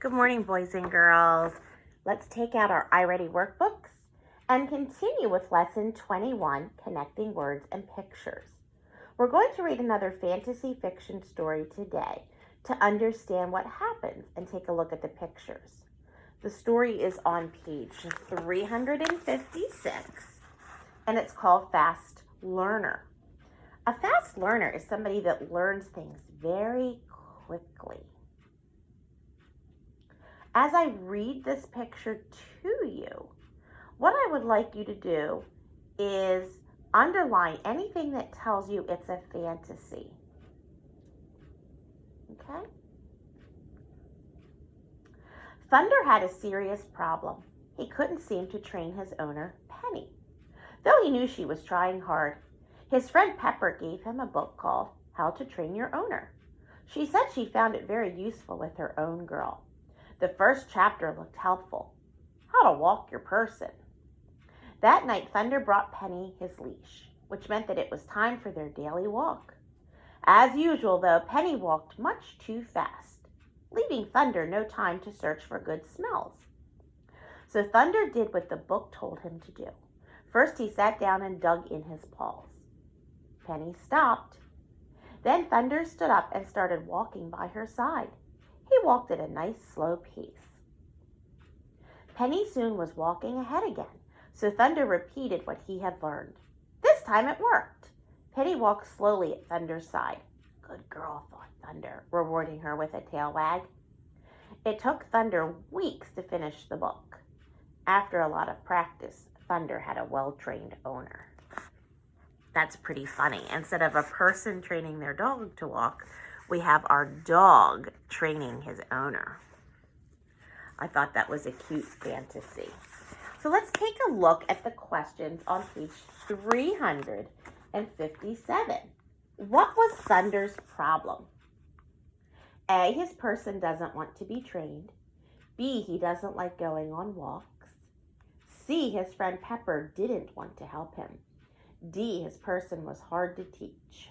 Good morning, boys and girls. Let's take out our iReady workbooks and continue with lesson 21, connecting words and pictures. We're going to read another fantasy fiction story today to understand what happens and take a look at the pictures. The story is on page 356 and it's called Fast Learner. A fast learner is somebody that learns things very quickly. As I read this picture to you, what I would like you to do is underline anything that tells you it's a fantasy. Okay? Thunder had a serious problem. He couldn't seem to train his owner, Penny. Though he knew she was trying hard, his friend Pepper gave him a book called How to Train Your Owner. She said she found it very useful with her own girl. The first chapter looked helpful. How to walk your person. That night, Thunder brought Penny his leash, which meant that it was time for their daily walk. As usual, though, Penny walked much too fast, leaving Thunder no time to search for good smells. So Thunder did what the book told him to do. First, he sat down and dug in his paws. Penny stopped. Then Thunder stood up and started walking by her side. He walked at a nice, slow pace. Penny soon was walking ahead again, so Thunder repeated what he had learned. This time it worked. Penny walked slowly at Thunder's side. Good girl, thought Thunder, rewarding her with a tail wag. It took Thunder weeks to finish the book. After a lot of practice, Thunder had a well-trained owner. That's pretty funny. Instead of a person training their dog to walk, we have our dog training his owner. I thought that was a cute fantasy. So let's take a look at the questions on page 357. What was Thunder's problem? A, his person doesn't want to be trained. B, he doesn't like going on walks. C, his friend Pepper didn't want to help him. D, his person was hard to teach.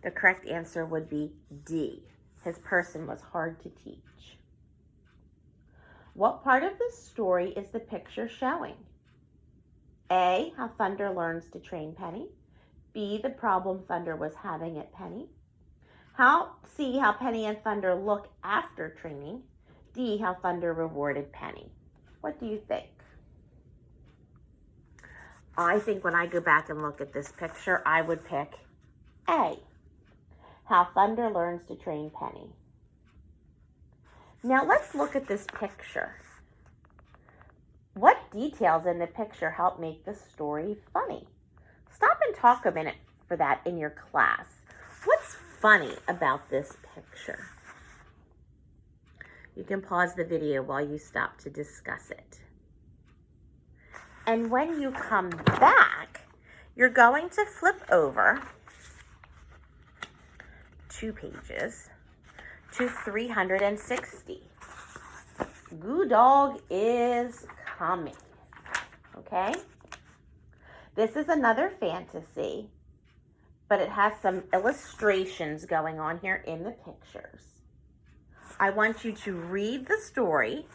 The correct answer would be D. His person was hard to teach. What part of the story is the picture showing? A, how Thunder learns to train Penny. B, the problem Thunder was having at Penny. C, how Penny and Thunder look after training. D, how Thunder rewarded Penny. What do you think? I think when I go back and look at this picture, I would pick A, how Thunder learns to train Penny. Now let's look at this picture. What details in the picture help make the story funny? Stop and talk a minute for that in your class. What's funny about this picture? You can pause the video while you stop to discuss it. And when you come back, you're going to flip over 2 pages to 360. Goo Dog is coming. Okay? This is another fantasy, but it has some illustrations going on here in the pictures. I want you to read the story,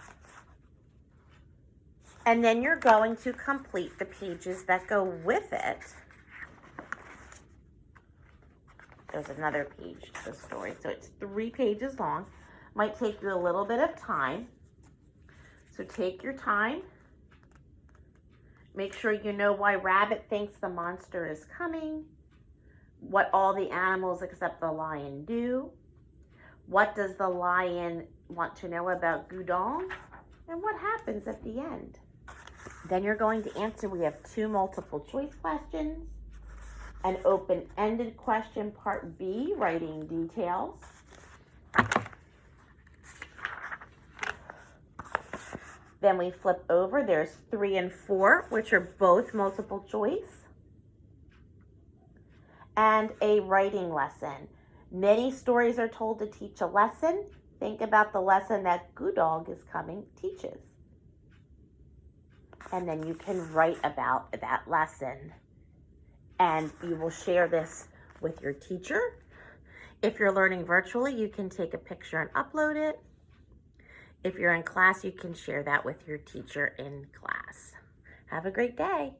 and then you're going to complete the pages that go with it. There's another page to the story, so it's 3 pages long. Might take you a little bit of time. So take your time. Make sure you know why Rabbit thinks the monster is coming. What all the animals except the lion do. What does the lion want to know about Goo Dog? And what happens at the end? Then you're going to answer. We have 2 multiple choice questions. An open-ended question, part B, writing details. Then we flip over. There's 3 and 4, which are both multiple choice. And a writing lesson. Many stories are told to teach a lesson. Think about the lesson that Goo Dog is coming teaches. And then you can write about that lesson. And you will share this with your teacher If you're learning virtually, you can take a picture and upload it. If you're in class, you can share that with your teacher in class. Have a great day.